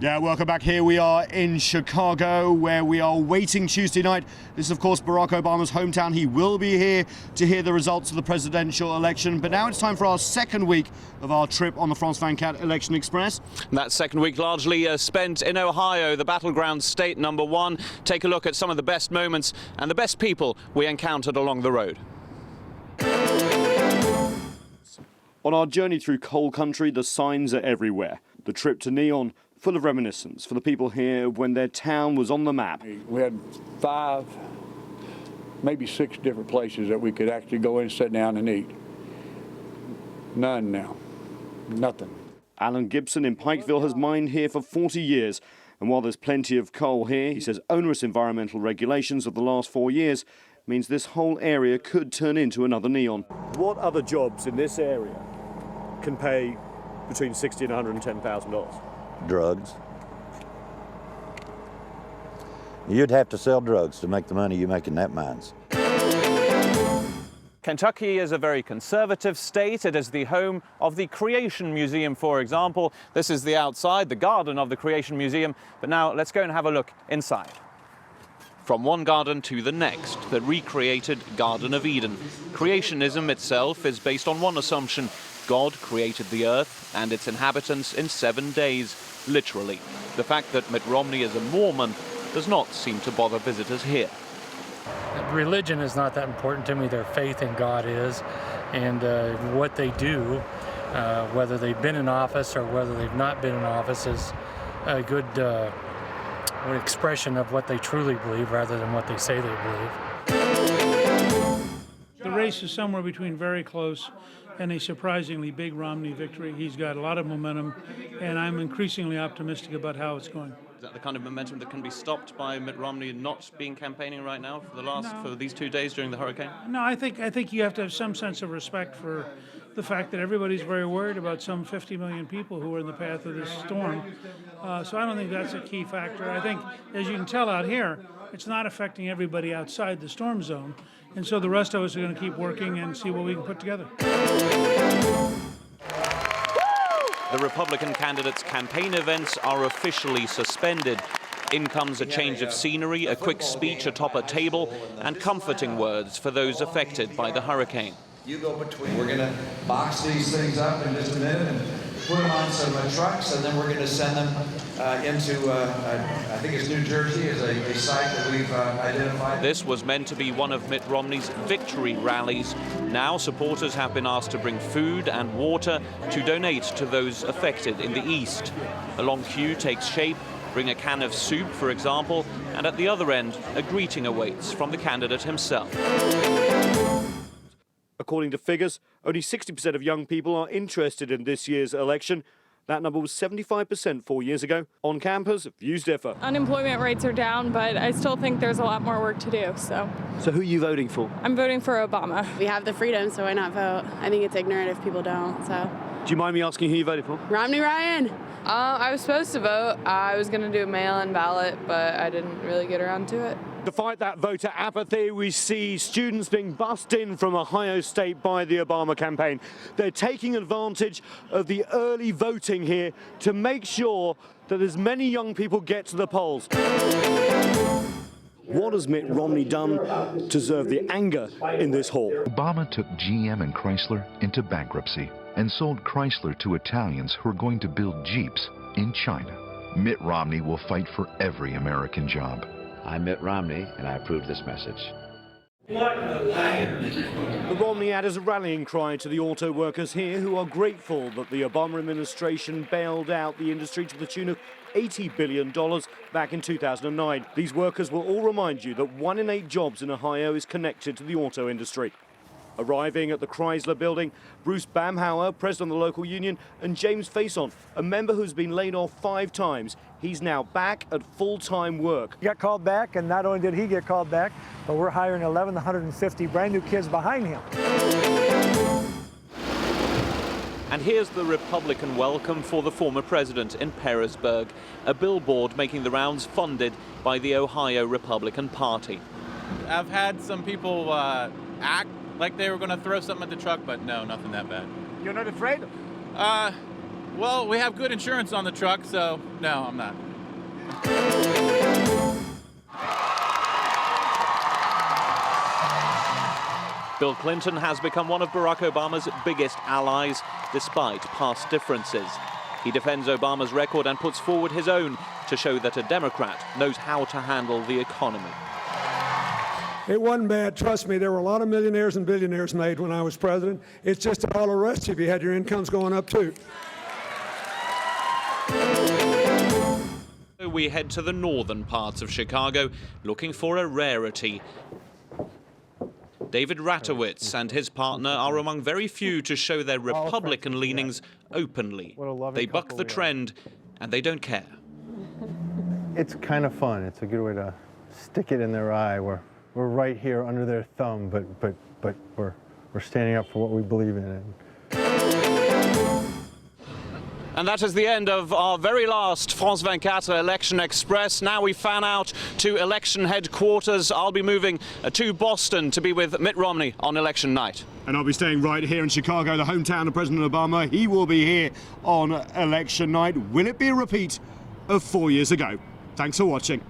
Yeah, welcome back. Here we are in Chicago, where we are waiting Tuesday night. This is, of course, Barack Obama's hometown. He will be here to hear the results of the presidential election. But now it's time for our second week of our trip on the France 24 Election Express. That second week largely spent in Ohio, the battleground state number one. Take a look at some of the best moments and the best people we encountered along the road. On our journey through coal country, the signs are everywhere. The trip to Neon, full of reminiscence for the people here when their town was on the map. We had 5, maybe 6 different places that we could actually go in, sit down and eat. None now. Nothing. Alan Gibson in Pikeville has mined here for 40 years. And while there's plenty of coal here, he says onerous environmental regulations of the last 4 years means this whole area could turn into another Neon. What other jobs in this area can pay between $60,000 and $110,000? Drugs. You'd have to sell drugs to make the money you make in that mines. Kentucky is a very conservative state. It is the home of the Creation Museum, for example. This is the outside, the garden of the Creation Museum. But now let's go and have a look inside. From one garden to the next, the recreated Garden of Eden. Creationism itself is based on one assumption: God created the earth and its inhabitants in 7 days, literally. The fact that Mitt Romney is a Mormon does not seem to bother visitors here. Religion is not that important to me. Their faith in God is, and what they do, whether they've been in office or whether they've not been in office, is a good expression of what they truly believe rather than what they say they believe. The race is somewhere between very close and a surprisingly big Romney victory. He's got a lot of momentum, and I'm increasingly optimistic about how it's going. Is that the kind of momentum that can be stopped by Mitt Romney not being campaigning right now for these 2 days during the hurricane? No, I think you have to have some sense of respect for the fact that everybody's very worried about some 50 million people who are in the path of this storm. So I don't think that's a key factor. I think, as you can tell out here, it's not affecting everybody outside the storm zone. And so the rest of us are going to keep working and see what we can put together. The Republican candidates' campaign events are officially suspended. In comes a change of scenery, a quick speech atop a table, and comforting words for those affected by the hurricane. You go between. We're going to box these things up in just a minute and put them on some trucks, and then we're going to send them into, I think it's New Jersey, is a site that we've identified. This was meant to be one of Mitt Romney's victory rallies. Now supporters have been asked to bring food and water to donate to those affected in the east. A long queue takes shape. Bring a can of soup, for example, and at the other end, a greeting awaits from the candidate himself. According to figures, only 60% of young people are interested in this year's election. That number was 75% 4 years ago. On campus, views differ. Unemployment rates are down, but I still think there's a lot more work to do. So who are you voting for? I'm voting for Obama. We have the freedom, so why not vote? I think it's ignorant if people don't. So. Do you mind me asking who you voted for? Romney Ryan. I was supposed to vote. I was going to do a mail-in ballot, but I didn't really get around to it. To fight that voter apathy, we see students being bussed in from Ohio State by the Obama campaign. They're taking advantage of the early voting here to make sure that as many young people get to the polls. What has Mitt Romney done to deserve the anger in this hall? Obama took GM and Chrysler into bankruptcy and sold Chrysler to Italians who are going to build Jeeps in China. Mitt Romney will fight for every American job. I'm Mitt Romney, and I approve this message. The Romney ad is a rallying cry to the auto workers here who are grateful that the Obama administration bailed out the industry to the tune of $80 billion back in 2009. These workers will all remind you that 1 in 8 jobs in Ohio is connected to the auto industry. Arriving at the Chrysler building, Bruce Bamhauer, president of the local union, and James Faison, a member who's been laid off 5 times. He's now back at full-time work. He got called back, and not only did he get called back, but we're hiring 1,150 brand new kids behind him. And here's the Republican welcome for the former president in Pearisburg, a billboard making the rounds funded by the Ohio Republican Party. I've had some people act like they were going to throw something at the truck, but no, nothing that bad. You're not afraid? Well, we have good insurance on the truck, so no, I'm not. Bill Clinton has become one of Barack Obama's biggest allies, despite past differences. He defends Obama's record and puts forward his own to show that a Democrat knows how to handle the economy. It wasn't bad, trust me. There were a lot of millionaires and billionaires made when I was president. It's just that all the rest of you had your incomes going up too. We head to the northern parts of Chicago looking for a rarity. David Ratowitz and his partner are among very few to show their Republican leanings openly. They buck the trend and they don't care. It's kind of fun. It's a good way to stick it in their eye. We're right here under their thumb, but we're standing up for what we believe in. And that is the end of our very last France 24 Election Express. Now we fan out to election headquarters. I'll be moving to Boston to be with Mitt Romney on election night. And I'll be staying right here in Chicago, the hometown of President Obama. He will be here on election night. Will it be a repeat of 4 years ago? Thanks for watching.